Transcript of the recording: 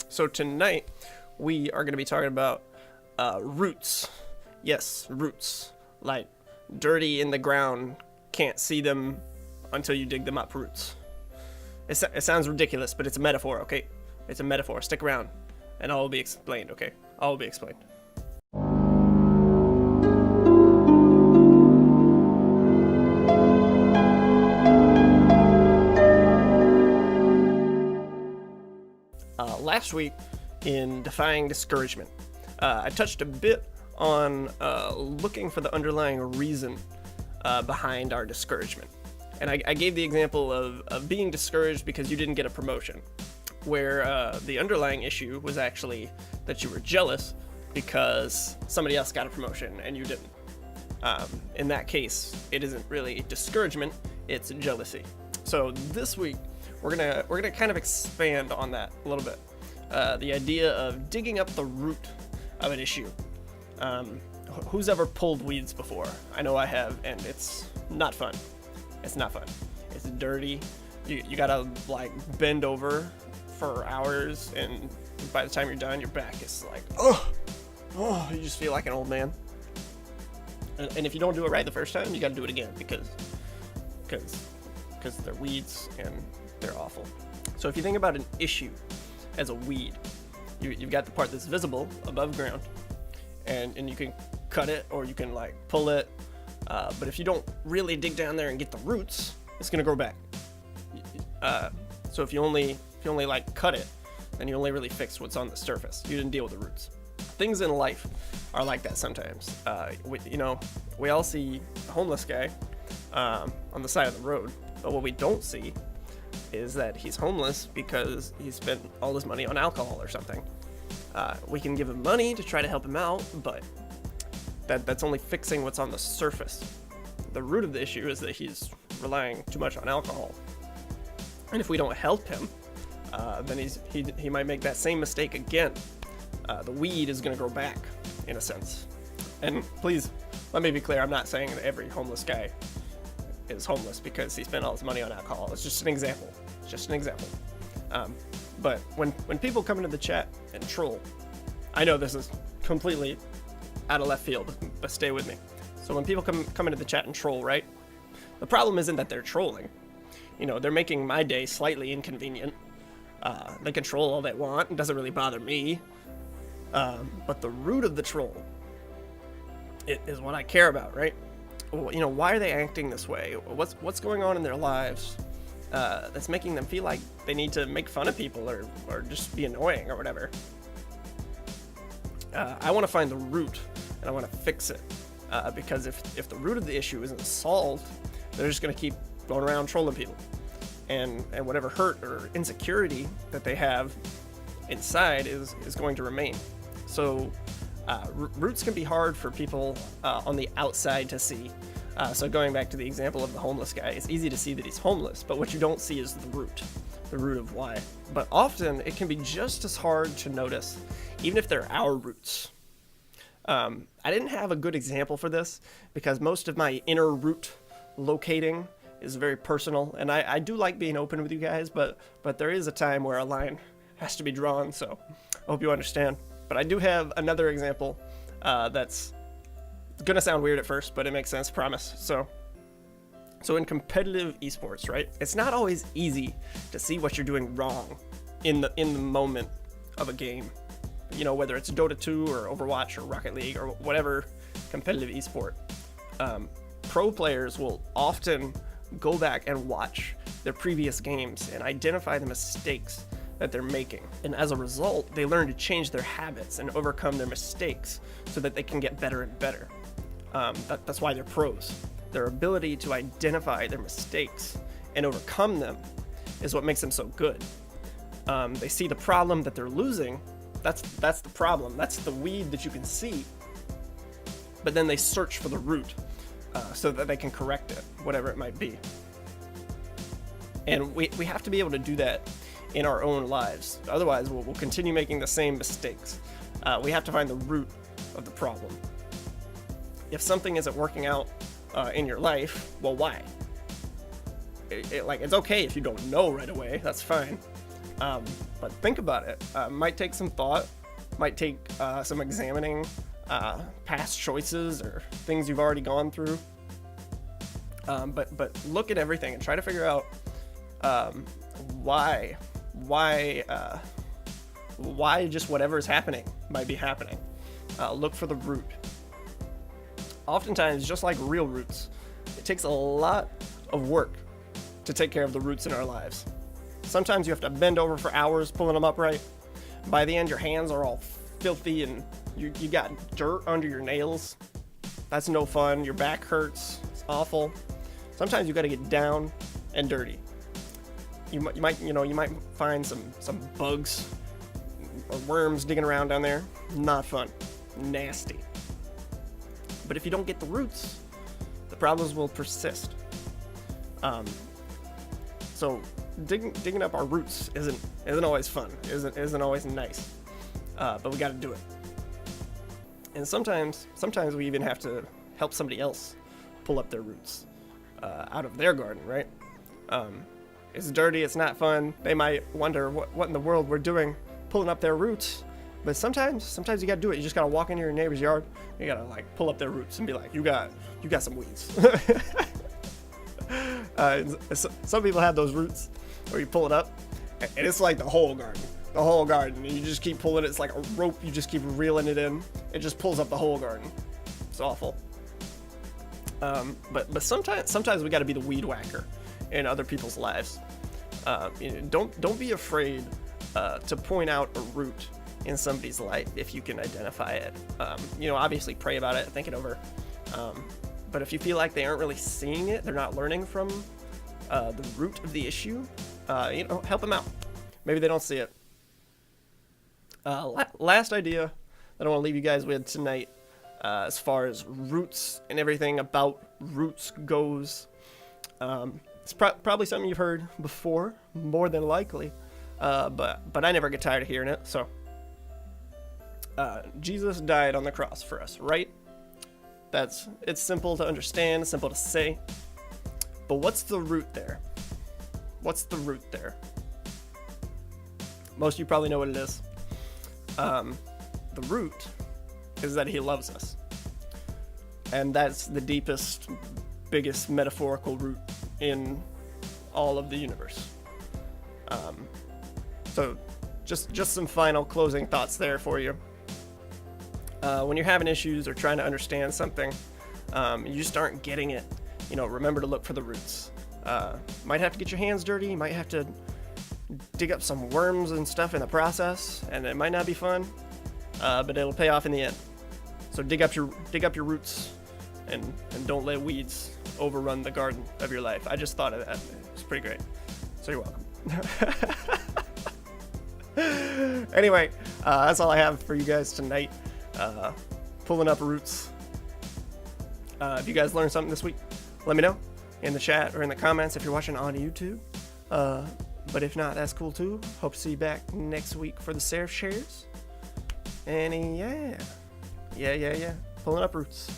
So tonight we are going to be talking about roots. Yes, roots. Like dirty in the ground, can't see them until you dig them up roots. It sounds ridiculous, but it's a metaphor, okay? It's a metaphor. Stick around and all will be explained, okay? All will be explained. Last week in Defying Discouragement, I touched a bit on looking for the underlying reason behind our discouragement. And I gave the example of being discouraged because you didn't get a promotion, where the underlying issue was actually that you were jealous because somebody else got a promotion and you didn't. In that case, it isn't really discouragement, it's jealousy. So this week, we're gonna kind of expand on that a little bit. The idea of digging up the root of an issue. Who's ever pulled weeds before? I know I have, and it's not fun. It's not fun. It's dirty. You gotta like bend over for hours, and by the time you're done, your back is like, oh, you just feel like an old man. And if you don't do it right the first time, you gotta do it again because they're weeds and they're awful. So if you think about an issue as a weed, you've got the part that's visible above ground, and you can cut it or you can like pull it, but if you don't really dig down there and get the roots, it's gonna grow back. So if you only like cut it, then you only really fix what's on the surface. You didn't deal with the roots. Things in life are like that sometimes. We all see a homeless guy on the side of the road, but what we don't see is that he's homeless because he spent all his money on alcohol or something. We can give him money to try to help him out, but that's only fixing what's on the surface. The root of the issue is that he's relying too much on alcohol. And if we don't help him, then he might make that same mistake again. The weed is going to grow back, in a sense. And please, let me be clear, I'm not saying that every homeless guy is homeless because he spent all his money on alcohol. It's just an example. It's just an example. But when people come into the chat and troll, I know this is completely out of left field, but stay with me. So when people come into the chat and troll, right? The problem isn't that they're trolling. They're making my day slightly inconvenient. They can troll all they want. It doesn't really bother me. But the root of the troll is what I care about, right? Why are they acting this way? What's going on in their lives that's making them feel like they need to make fun of people or just be annoying or whatever? I want to find the root and I want to fix it, because if the root of the issue isn't solved, they're just going to keep going around trolling people, and whatever hurt or insecurity that they have inside is going to remain. So roots can be hard for people on the outside to see. So going back to the example of the homeless guy, it's easy to see that he's homeless, but what you don't see is the root of why. But often it can be just as hard to notice, even if they're our roots. I didn't have a good example for this because most of my inner root locating is very personal, and I do like being open with you guys, but there is a time where a line has to be drawn, so I hope you understand. But I do have another example that's gonna sound weird at first, but it makes sense, promise. So in competitive esports, right, it's not always easy to see what you're doing wrong in the moment of a game. Whether it's Dota 2 or Overwatch or Rocket League or whatever competitive esport. Pro players will often go back and watch their previous games and identify the mistakes that they're making. And as a result, they learn to change their habits and overcome their mistakes so that they can get better and better. That's why they're pros. Their ability to identify their mistakes and overcome them is what makes them so good. They see the problem that they're losing. That's the problem. That's the weed that you can see. But then they search for the root so that they can correct it, whatever it might be. And we have to be able to do that in our own lives. Otherwise, we'll continue making the same mistakes. We have to find the root of the problem. If something isn't working out in your life, well, why? It's okay if you don't know right away. That's fine. But think about it. Might take some thought, might take some examining past choices or things you've already gone through. But look at everything and try to figure out why just whatever is happening might be happening. Look for the root. Oftentimes, just like real roots, it takes a lot of work to take care of the roots in our lives. Sometimes you have to bend over for hours pulling them upright. By the end, your hands are all filthy and you got dirt under your nails. That's no fun. Your back hurts. It's awful. Sometimes you got to get down and dirty. You might find some bugs or worms digging around down there. Not fun. Nasty. But if you don't get the roots, the problems will persist. So digging up our roots isn't always fun. Isn't always nice. But we got to do it. And sometimes we even have to help somebody else pull up their roots out of their garden, right? It's dirty. It's not fun. They might wonder what in the world we're doing pulling up their roots. But sometimes you gotta do it. You just gotta walk into your neighbor's yard. You gotta like pull up their roots and be like, you got some weeds. Some people have those roots where you pull it up, and it's like the whole garden. And you just keep pulling it. It's like a rope. You just keep reeling it in. It just pulls up the whole garden. It's awful. But sometimes we gotta be the weed whacker in other people's lives. Don't be afraid to point out a root in somebody's life if you can identify it. Obviously pray about it, think it over. But if you feel like they aren't really seeing it, they're not learning from the root of the issue, help them out. Maybe they don't see it. Last idea that I want to leave you guys with tonight, as far as roots and everything about roots goes. It's probably something you've heard before, more than likely, but I never get tired of hearing it. So Jesus died on the cross for us, right? It's simple to understand, simple to say. But what's the root there? What's the root there? Most of you probably know what it is. The root is that he loves us. And that's the deepest, biggest metaphorical root in all of the universe. So just some final closing thoughts there for you. When you're having issues or trying to understand something, you just aren't getting it, remember to look for the roots. Might have to get your hands dirty, you might have to dig up some worms and stuff in the process, and it might not be fun, but it'll pay off in the end. So dig up your roots and don't let weeds overrun the garden of your life. I just thought of that. It's pretty great. So you're welcome. Anyway, that's all I have for you guys tonight. Pulling up roots. If you guys learned something this week, let me know in the chat or in the comments if you're watching on YouTube. But if not, that's cool too. Hope to see you back next week for the SeraphShares. And yeah. Pulling up roots.